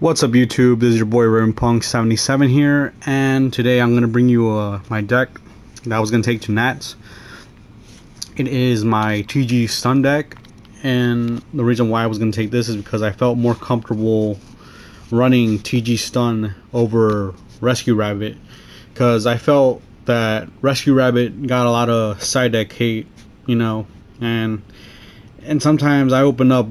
What's up YouTube, this is your boy Punk77 here, and today I'm going to bring you my deck that I was going to take to Nats. It is my T.G Stun Deck, and the reason why I was going to take this is because I felt more comfortable running T.G Stun over Rescue Rabbit, because I felt that Rescue Rabbit got a lot of side deck hate, you know, and sometimes I open up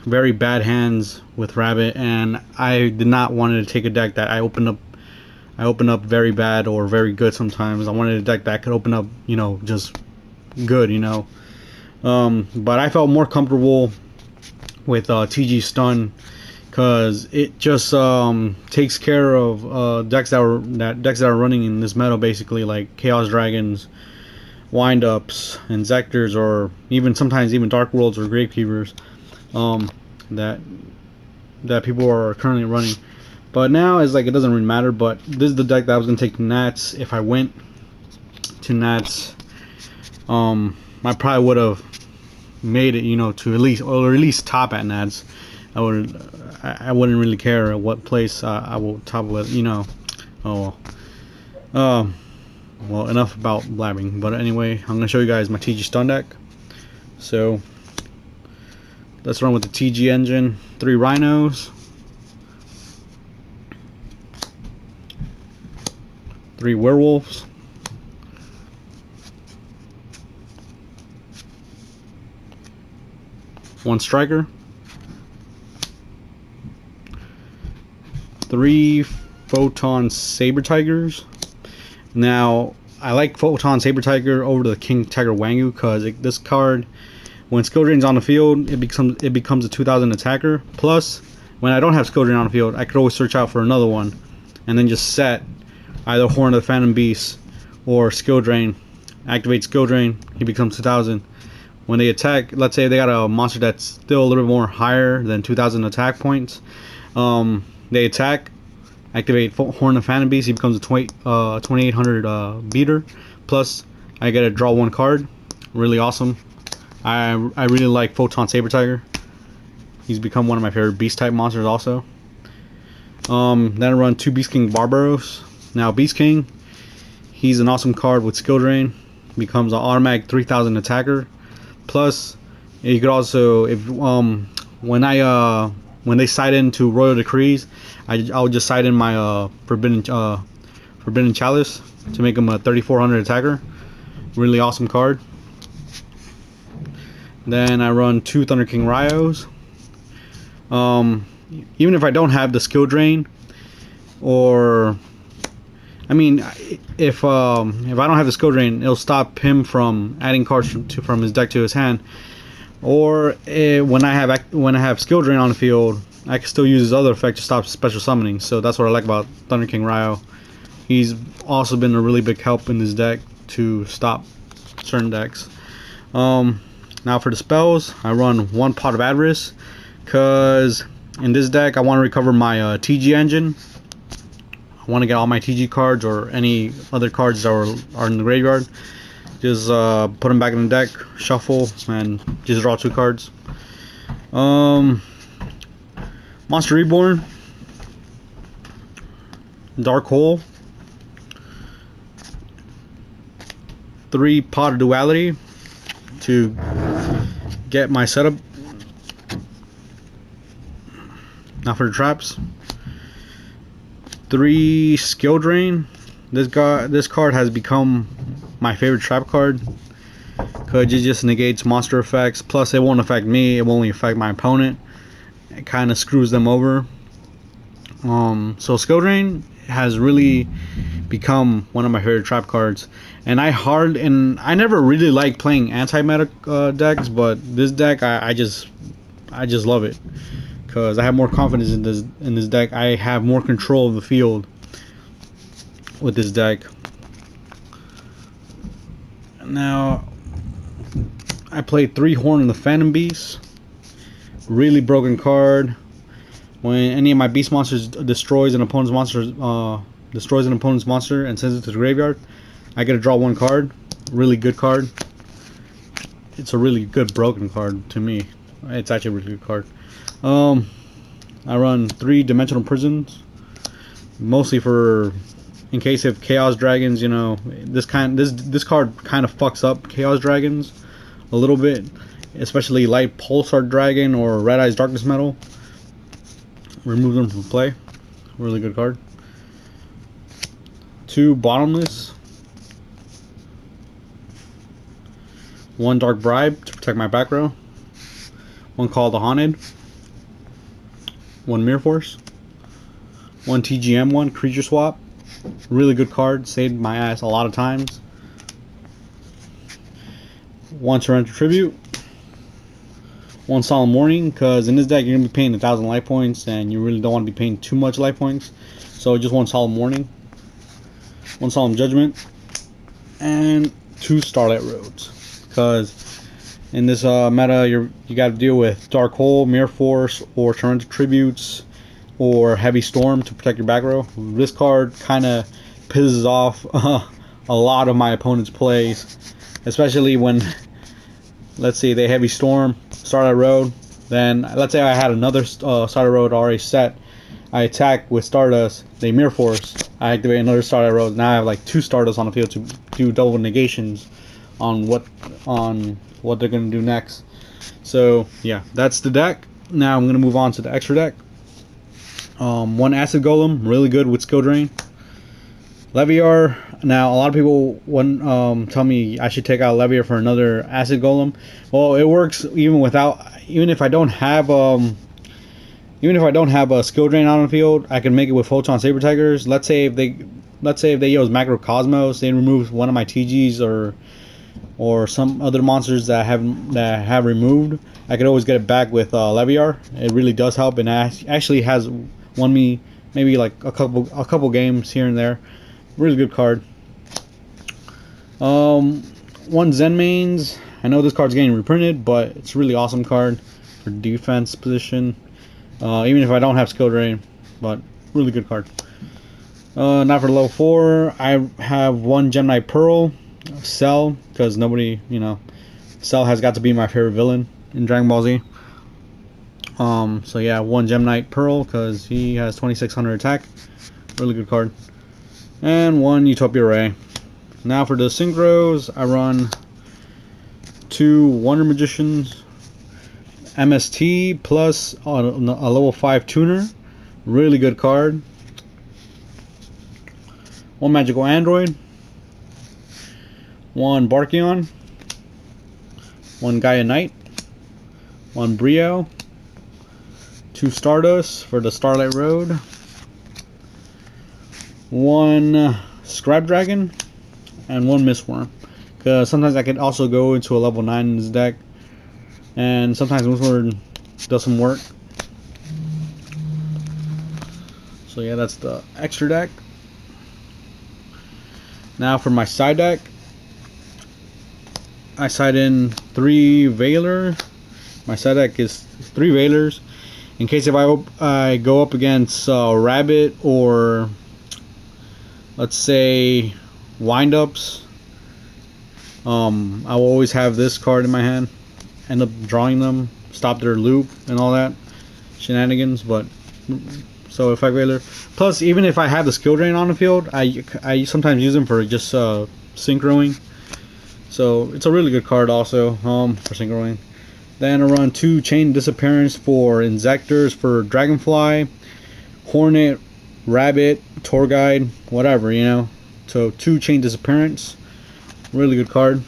very bad hands with Rabbit, and I did not want to take a deck that I open up very bad or very good. Sometimes I wanted a deck that could open up, you know, just good, you know. But I felt more comfortable with TG Stun because it just takes care of decks that are running in this meta, basically, like Chaos Dragons, Windups, Inzectors, or sometimes even Dark Worlds or Gravekeepers that people are currently running. But now it's like it doesn't really matter. But this is the deck that I was gonna take to Nats. If I went to Nats, I probably would have made it, you know, to at least top at Nats. I wouldn't really care at what place I will top with, you know. Well, enough about blabbing. But anyway, I'm gonna show you guys my TG Stun Deck. So let's run with the TG engine. 3 Rhinos, 3 Werewolves, 1 Striker, 3 Photon Saber Tigers. Now I like Photon Saber Tiger over the King Tiger Wangu because this card, when skill drain's on the field, it becomes a 2000 attacker. Plus, when I don't have skill drain on the field, I could always search out for another one, and then just set either Horn of the Phantom Beast or skill drain. Activate skill drain, he becomes 2000. When they attack, let's say they got a monster that's still a little bit more higher than 2000 attack points. They attack, activate Horn of the Phantom Beast, he becomes a 2800 beater. Plus, I get to draw 1 card. Really awesome. I really like Photon Saber Tiger. He's become one of my favorite beast type monsters also. Then I run 2 Beast King Barbaros. Now Beast King, he's an awesome card with skill drain. Becomes an automatic 3000 attacker. Plus, you could also, if when they side into Royal Decrees, I'll just side in my Forbidden Chalice to make him a 3400 attacker. Really awesome card. Then I run 2 Thunder King Ryos. Even if I don't have the skill drain, or I mean, if I don't have the skill drain, it'll stop him from adding cards from his deck to his hand. Or when I have skill drain on the field, I can still use his other effect to stop special summoning. So that's what I like about Thunder King Ryo. He's also been a really big help in this deck to stop certain decks. Now for the spells, I run 1 Pot of Avarice, because in this deck I want to recover my TG engine. I want to get all my TG cards or any other cards that are in the graveyard. Just put them back in the deck, shuffle, and just draw 2 cards. Monster Reborn, Dark Hole, 3 Pot of Duality to get my setup. Now for the traps, 3 Skill Drain. This card has become my favorite trap card because it just negates monster effects. Plus, it won't affect me; it will only affect my opponent. It kind of screws them over. So Skill Drain has really become one of my favorite trap cards. And I never really liked playing anti-meta decks, but this deck I just love it because I have more confidence in this deck. I have more control of the field with this deck. Now I played 3 Horn of the Phantom Beast. Really broken card. When any of my beast monsters destroys an opponent's monster and sends it to the graveyard, I get to draw 1 card. Really good card. It's a really good broken card to me. It's actually a really good card. I run 3 dimensional prisons, mostly for in case of chaos dragons. You know, this card kind of fucks up chaos dragons a little bit, especially light pulsar dragon or red eyes darkness metal. Remove them from play. Really good card. 2 bottomless, 1 dark bribe to protect my back row, 1 call the haunted, 1 mirror force, 1 TGM1 creature swap. Really good card, saved my ass a lot of times. 1 surrender tribute, 1 solemn warning, because in this deck you're gonna be paying 1,000 life points and you really don't want to be paying too much life points, so just 1 solemn warning, 1 solemn judgment, and 2 starlight roads, because in this meta you got to deal with dark hole, mirror force, or surrender tributes, or heavy storm to protect your back row. This card kind of pisses off a lot of my opponent's plays, especially when, let's say, they heavy storm, starlight road, then let's say I had another starlight road already set, I attack with Stardust, they mirror force, I activate another starlight road, now I have like 2 Stardust on the field to do double negations on what they're going to do next. So yeah, that's the deck. Now I'm going to move on to the extra deck. 1 acid golem, really good with skill drain. Leviar. Now a lot of people tell me I should take out Leviar for another acid golem. Well, it works even if I don't have a skill drain on the field. I can make it with Photon Saber Tigers. Let's say if they use Macrocosmos, they remove one of my TGs or some other monsters that have removed, I could always get it back with Leviar. It really does help, and actually has won me maybe like a couple games here and there. Really good card. 1 Zen Mains. I know this card's getting reprinted, but it's a really awesome card for defense position. Even if I don't have skill drain, but really good card. Now for level 4, I have 1 Gemini Pearl, Cell, because nobody, Cell has got to be my favorite villain in Dragon Ball Z. So yeah, 1 Gemini Pearl, because he has 2600 attack. Really good card. And 1 Utopia Ray. Now for the synchros, I run 2 Wonder Magicians, MST plus a level 5 tuner. Really good card. 1 Magical Android, 1 Barkion, 1 Gaia Knight, 1 Brio, 2 Stardust for the Starlight Road, 1 Scrap Dragon, and 1 Mistworm. Because sometimes I can also go into a level 9 in this deck, and sometimes Mistworm does some work. So yeah, that's the extra deck. Now for my side deck, I side in 3 Veiler. My side deck is 3 Veilers. In case if I go up against Rabbit or, let's say, Wind-Ups, I will always have this card in my hand. End up drawing them, stop their loop and all that shenanigans. But so if I Veiler, plus even if I have the skill drain on the field, I sometimes use them for just synchroing. So it's a really good card also for synchroing. Then I run 2 Chain Disappearance for Insectors for Dragonfly, Hornet, Rabbit, Tour Guide, whatever, So 2 Chain Disappearance, really good card.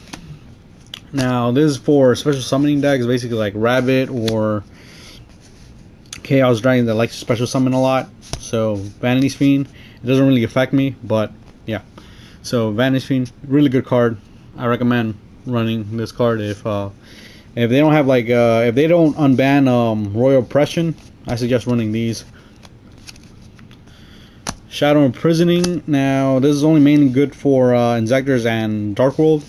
Now this is for special summoning decks, basically like Rabbit or Chaos Dragon that likes to special summon a lot. So Vanity's Fiend, it doesn't really affect me, but yeah. So Vanity's Fiend, really good card. I recommend running this card if they don't have if they don't unban Royal Oppression, I suggest running these. Shadow Imprisoning. Now this is only mainly good for Insectors and Dark World,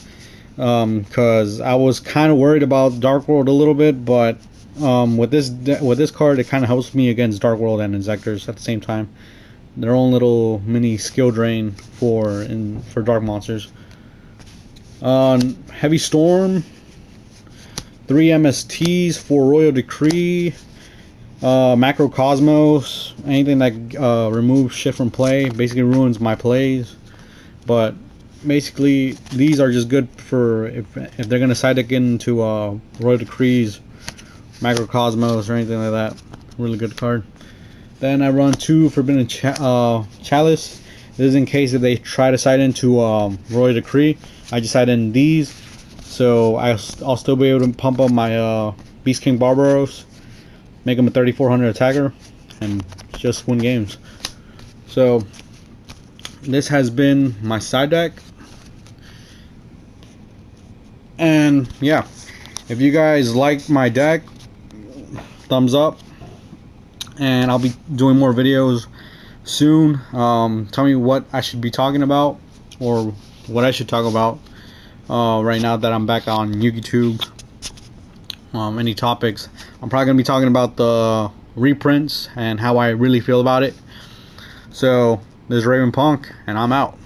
because I was kind of worried about Dark World a little bit, but with this card it kind of helps me against Dark World and Insectors at the same time. Their own little mini skill drain for dark monsters. Heavy Storm, 3 MSTs for Royal Decree, Macrocosmos, anything that removes shit from play, basically ruins my plays. But basically, these are just good for if they're gonna side deck into Royal Decrees, Macrocosmos, or anything like that. Really good card. Then I run 2 Forbidden Chalice. This is in case if they try to side into Royal Decree. I just side in these, so I'll still be able to pump up my Beast King Barbaros, make him a 3400 attacker, and just win games. So this has been my side deck, and yeah, if you guys like my deck, thumbs up, and I'll be doing more videos soon. Tell me what I should be talking about, or what I should talk about right now that I'm back on YouTube. Any topics. I'm probably gonna be talking about the reprints and how I really feel about it. So this is Raven Punk, and I'm out.